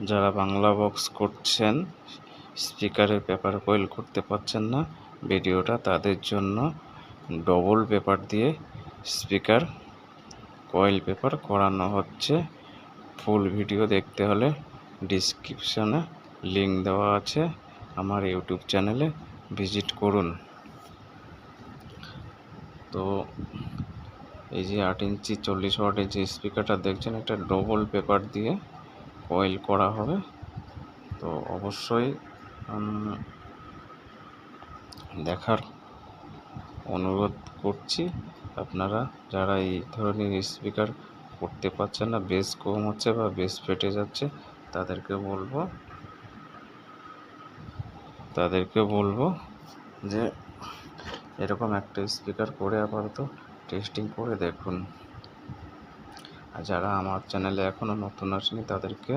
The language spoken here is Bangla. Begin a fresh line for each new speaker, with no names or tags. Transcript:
যারা বাংলা বক্স করছেন, স্পিকারের পেপার কয়েল করতে পারছেন না ভিডিওটা, তাদের জন্য ডবল পেপার দিয়ে স্পিকার কয়েল পেপার করানো হচ্ছে। ফুল ভিডিও দেখতে হলে ডিসক্রিপশনে লিংক দেওয়া আছে, আমার ইউটিউব চ্যানেলে ভিজিট করুন। তো এই যে 8 ইঞ্চি 40 ওয়াটের যে স্পিকারটা দেখছেন, এটা ডবল পেপার দিয়ে কয়েল করা হবে। তো অবশ্যই দেখার অনুরোধ করছি। আপনারা যারা এই ধরনের স্পিকার করতে পারছেন না, বেস কম হচ্ছে বা বেস ফেটে যাচ্ছে, তাদেরকে বলবো যে এরকম একটা স্পিকার করে আপাতত টেস্টিং করে দেখুন। আর যারা আমার চ্যানেলে এখনও নতুন আসেনি, তাদেরকে